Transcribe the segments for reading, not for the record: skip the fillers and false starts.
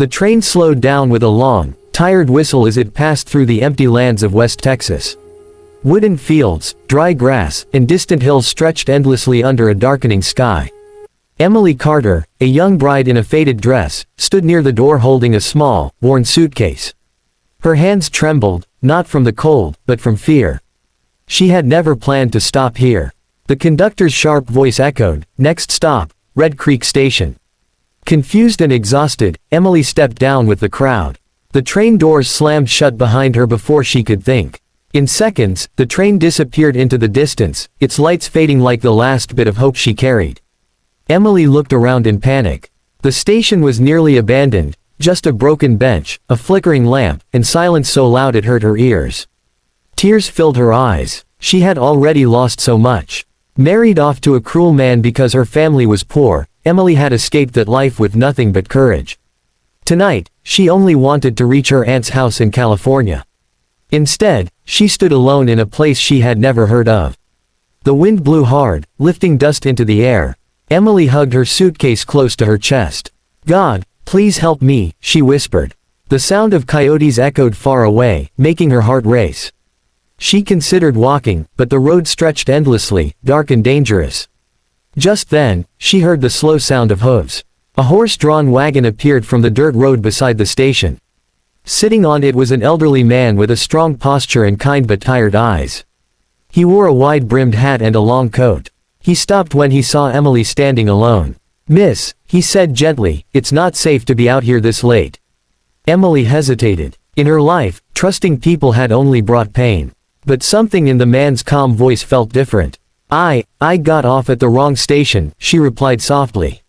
The train slowed down with a long, tired whistle as it passed through the empty lands of West Texas. Wooden fields, dry grass, and distant hills stretched endlessly under a darkening sky. Emily Carter, a young bride in a faded dress, stood near the door holding a small, worn suitcase. Her hands trembled, not from the cold, but from fear. She had never planned to stop here. The conductor's sharp voice echoed, "Next stop, Red Creek Station." Confused and exhausted, Emily stepped down with the crowd. The train doors slammed shut behind her before she could think. In seconds, the train disappeared into the distance, its lights fading like the last bit of hope she carried. Emily looked around in panic. The station was nearly abandoned, just a broken bench, a flickering lamp, and silence so loud it hurt her ears. Tears filled her eyes. She had already lost so much. Married off to a cruel man because her family was poor, Emily had escaped that life with nothing but courage. Tonight, she only wanted to reach her aunt's house in California. Instead, she stood alone in a place she had never heard of. The wind blew hard, lifting dust into the air. Emily hugged her suitcase close to her chest. "God, please help me," she whispered. The sound of coyotes echoed far away, making her heart race. She considered walking, but the road stretched endlessly, dark and dangerous. Just then, she heard the slow sound of hooves. A horse-drawn wagon appeared from the dirt road beside the station. Sitting on it was an elderly man with a strong posture and kind but tired eyes. He wore a wide-brimmed hat and a long coat. He stopped when he saw Emily standing alone. "Miss," he said gently, "it's not safe to be out here this late." Emily hesitated. In her life, trusting people had only brought pain. But something in the man's calm voice felt different. I got off at the wrong station," she replied softly.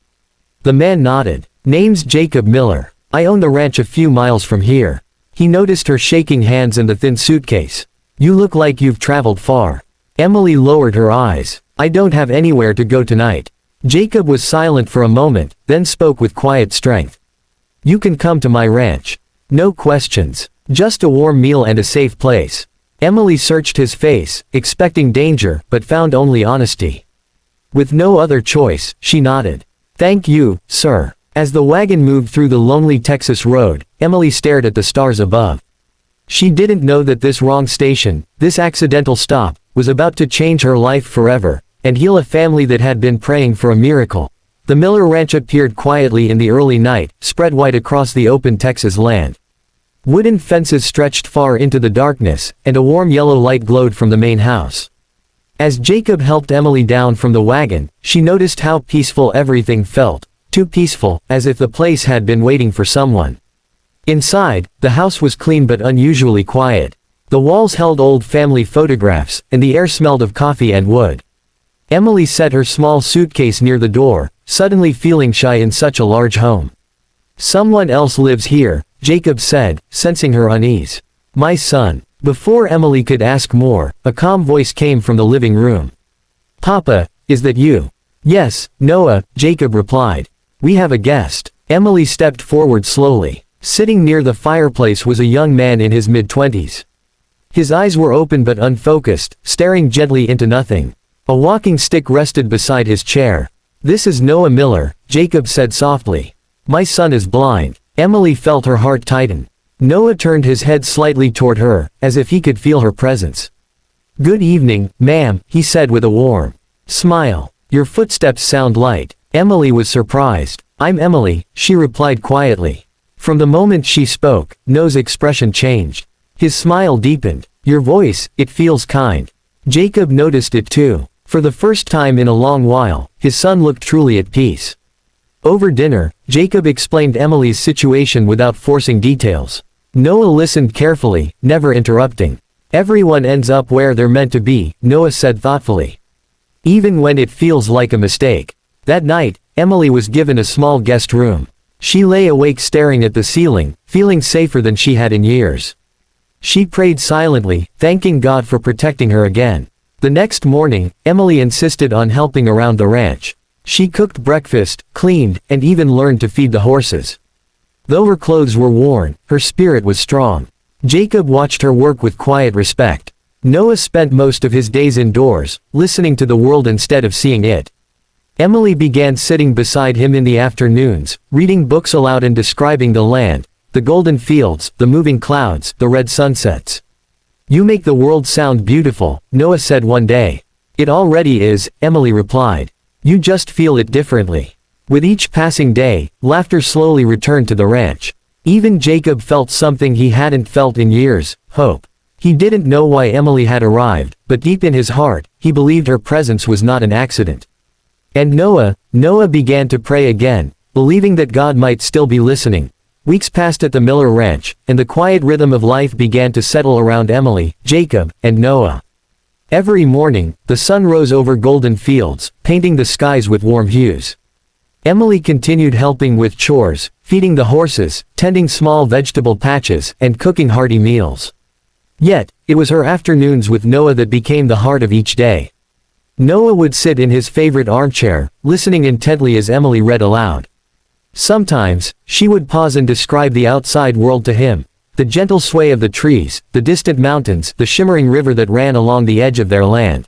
The man nodded. "Name's Jacob Miller. I own the ranch a few miles from here." He noticed her shaking hands and the thin suitcase. "You look like you've traveled far." Emily lowered her eyes. "I don't have anywhere to go tonight." Jacob was silent for a moment, then spoke with quiet strength. "You can come to my ranch. No questions. Just a warm meal and a safe place." Emily searched his face, expecting danger, but found only honesty. With no other choice, she nodded. "Thank you, sir." As the wagon moved through the lonely Texas road, Emily stared at the stars above. She didn't know that this wrong station, this accidental stop, was about to change her life forever, and heal a family that had been praying for a miracle. The Miller Ranch appeared quietly in the early night, spread wide across the open Texas land. Wooden fences stretched far into the darkness, and a warm yellow light glowed from the main house. As Jacob helped Emily down from the wagon, she noticed how peaceful everything felt, too peaceful, as if the place had been waiting for someone. Inside, the house was clean but unusually quiet. The walls held old family photographs, and the air smelled of coffee and wood. Emily set her small suitcase near the door, suddenly feeling shy in such a large home. "Someone else lives here," Jacob said, sensing her unease. "My son." Before Emily could ask more, a calm voice came from the living room. "Papa, is that you?" "Yes, Noah," Jacob replied. "We have a guest." Emily stepped forward slowly. Sitting near the fireplace was a young man in his mid-20s. His eyes were open but unfocused, staring gently into nothing. A walking stick rested beside his chair. "This is Noah Miller," Jacob said softly. "My son is blind." Emily felt her heart tighten. Noah turned his head slightly toward her, as if he could feel her presence. "Good evening, ma'am," he said with a warm smile. "Your footsteps sound light." Emily was surprised. "I'm Emily," she replied quietly. From the moment she spoke, Noah's expression changed. His smile deepened. "Your voice, it feels kind." Jacob noticed it too. For the first time in a long while, his son looked truly at peace. Over dinner, Jacob explained Emily's situation without forcing details. Noah listened carefully, never interrupting. "Everyone ends up where they're meant to be," Noah said thoughtfully. "Even when it feels like a mistake." That night, Emily was given a small guest room. She lay awake staring at the ceiling, feeling safer than she had in years. She prayed silently, thanking God for protecting her again. The next morning, Emily insisted on helping around the ranch. She cooked breakfast, cleaned, and even learned to feed the horses. Though her clothes were worn, her spirit was strong. Jacob watched her work with quiet respect. Noah spent most of his days indoors, listening to the world instead of seeing it. Emily began sitting beside him in the afternoons, reading books aloud and describing the land, the golden fields, the moving clouds, the red sunsets. "You make the world sound beautiful," Noah said one day. "It already is," Emily replied. "You just feel it differently." With each passing day, laughter slowly returned to the ranch. Even Jacob felt something he hadn't felt in years: hope. He didn't know why Emily had arrived, but deep in his heart, he believed her presence was not an accident. And Noah began to pray again, believing that God might still be listening. Weeks passed at the Miller Ranch, and the quiet rhythm of life began to settle around Emily, Jacob, and Noah. Every morning, the sun rose over golden fields, painting the skies with warm hues. Emily continued helping with chores, feeding the horses, tending small vegetable patches, and cooking hearty meals. Yet, it was her afternoons with Noah that became the heart of each day. Noah would sit in his favorite armchair, listening intently as Emily read aloud. Sometimes, she would pause and describe the outside world to him: the gentle sway of the trees, the distant mountains, the shimmering river that ran along the edge of their land.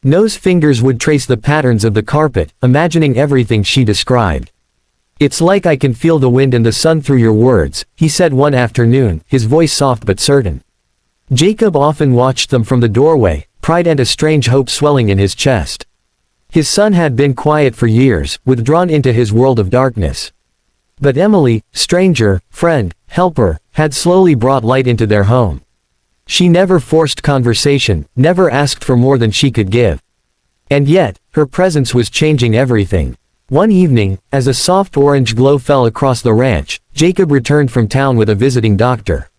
Noah's fingers would trace the patterns of the carpet, imagining everything she described. "It's like I can feel the wind and the sun through your words," he said one afternoon, his voice soft but certain. Jacob often watched them from the doorway, pride and a strange hope swelling in his chest. His son had been quiet for years, withdrawn into his world of darkness. But Emily, stranger, friend, helper, had slowly brought light into their home. She never forced conversation, never asked for more than she could give. And yet, her presence was changing everything. One evening, as a soft orange glow fell across the ranch, Jacob returned from town with a visiting doctor.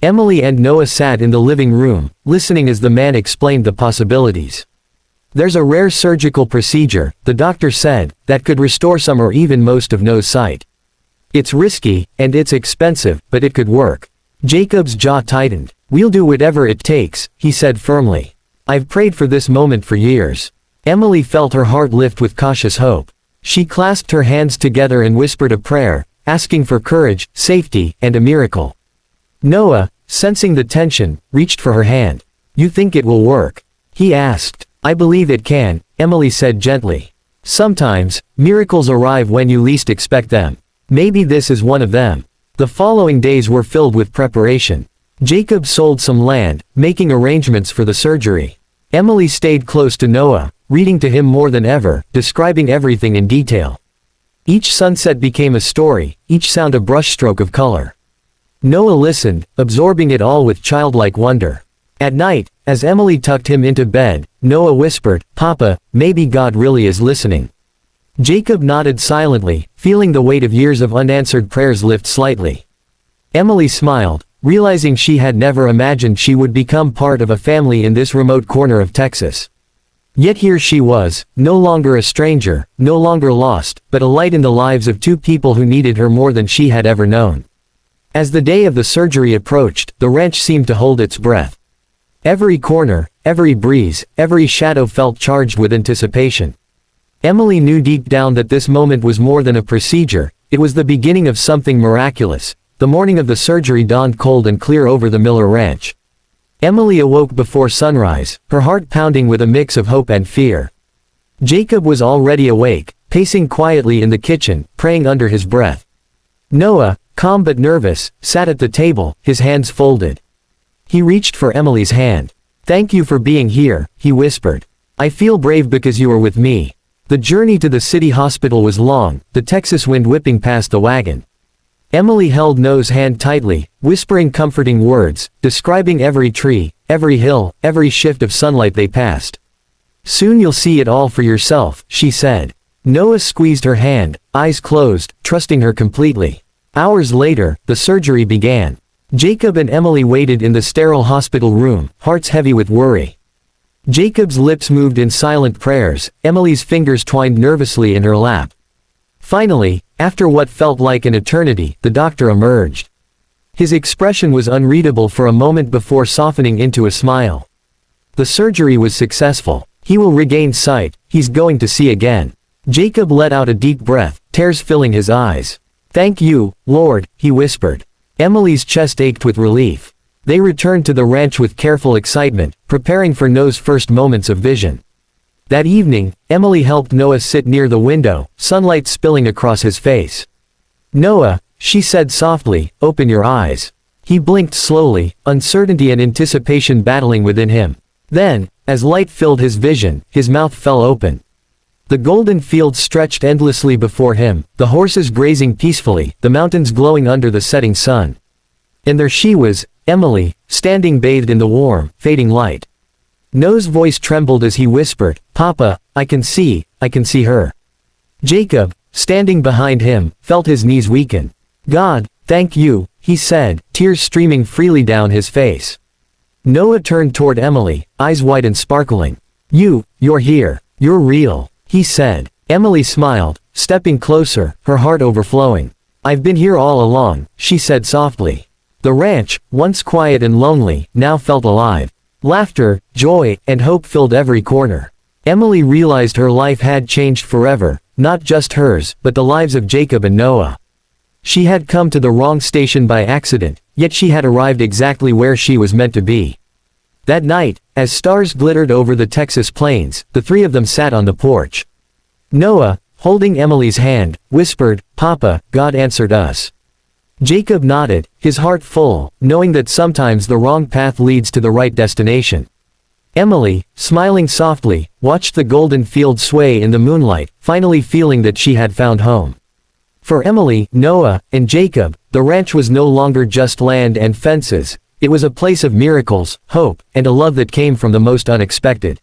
Emily and Noah sat in the living room, listening as the man explained the possibilities. "There's a rare surgical procedure," the doctor said, "that could restore some or even most of Noah's sight. It's risky, and it's expensive, but it could work." Jacob's jaw tightened. "We'll do whatever it takes," he said firmly. "I've prayed for this moment for years." Emily felt her heart lift with cautious hope. She clasped her hands together and whispered a prayer, asking for courage, safety, and a miracle. Noah, sensing the tension, reached for her hand. "You think it will work?" he asked. "I believe it can," Emily said gently. "Sometimes, miracles arrive when you least expect them. Maybe this is one of them." The following days were filled with preparation. Jacob sold some land, making arrangements for the surgery. Emily stayed close to Noah, reading to him more than ever, describing everything in detail. Each sunset became a story, each sound a brushstroke of color. Noah listened, absorbing it all with childlike wonder. At night, as Emily tucked him into bed, Noah whispered, "Papa, maybe God really is listening." Jacob nodded silently, feeling the weight of years of unanswered prayers lift slightly. Emily smiled, realizing she had never imagined she would become part of a family in this remote corner of Texas. Yet here she was, no longer a stranger, no longer lost, but a light in the lives of two people who needed her more than she had ever known. As the day of the surgery approached, the ranch seemed to hold its breath. Every corner, every breeze, every shadow felt charged with anticipation. Emily knew deep down that this moment was more than a procedure, it was the beginning of something miraculous. The morning of the surgery dawned cold and clear over the Miller Ranch. Emily awoke before sunrise, her heart pounding with a mix of hope and fear. Jacob was already awake, pacing quietly in the kitchen, praying under his breath. Noah, calm but nervous, sat at the table, his hands folded. He reached for Emily's hand. "Thank you for being here," he whispered. "I feel brave because you were with me." The journey to the city hospital was long, the Texas wind whipping past the wagon. Emily held Noah's hand tightly, whispering comforting words, describing every tree, every hill, every shift of sunlight they passed. "Soon you'll see it all for yourself," she said. Noah squeezed her hand, eyes closed, trusting her completely. Hours later, the surgery began. Jacob and Emily waited in the sterile hospital room, hearts heavy with worry. Jacob's lips moved in silent prayers, Emily's fingers twined nervously in her lap. Finally, after what felt like an eternity, the doctor emerged. His expression was unreadable for a moment before softening into a smile. "The surgery was successful. He will regain sight, he's going to see again." Jacob let out a deep breath, tears filling his eyes. "Thank you, Lord," he whispered. Emily's chest ached with relief. They returned to the ranch with careful excitement, preparing for Noah's first moments of vision. That evening, Emily helped Noah sit near the window, sunlight spilling across his face. "Noah," she said softly, "open your eyes." He blinked slowly, uncertainty and anticipation battling within him. Then, as light filled his vision, his mouth fell open. The golden fields stretched endlessly before him, the horses grazing peacefully, the mountains glowing under the setting sun. And there she was, Emily, standing bathed in the warm, fading light. Noah's voice trembled as he whispered, "Papa, I can see her." Jacob, standing behind him, felt his knees weaken. "God, thank you," he said, tears streaming freely down his face. Noah turned toward Emily, eyes wide and sparkling. You're here. You're real," he said. Emily smiled, stepping closer, her heart overflowing. "I've been here all along," she said softly. The ranch, once quiet and lonely, now felt alive. Laughter, joy, and hope filled every corner. Emily realized her life had changed forever, not just hers, but the lives of Jacob and Noah. She had come to the wrong station by accident, yet she had arrived exactly where she was meant to be. That night, as stars glittered over the Texas plains, the three of them sat on the porch. Noah, holding Emily's hand, whispered, "Papa, God answered us." Jacob nodded, his heart full, knowing that sometimes the wrong path leads to the right destination. Emily, smiling softly, watched the golden field sway in the moonlight, finally feeling that she had found home. For Emily, Noah, and Jacob, the ranch was no longer just land and fences, it was a place of miracles, hope, and a love that came from the most unexpected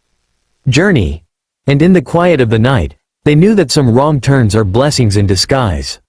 journey. And in the quiet of the night, they knew that some wrong turns are blessings in disguise.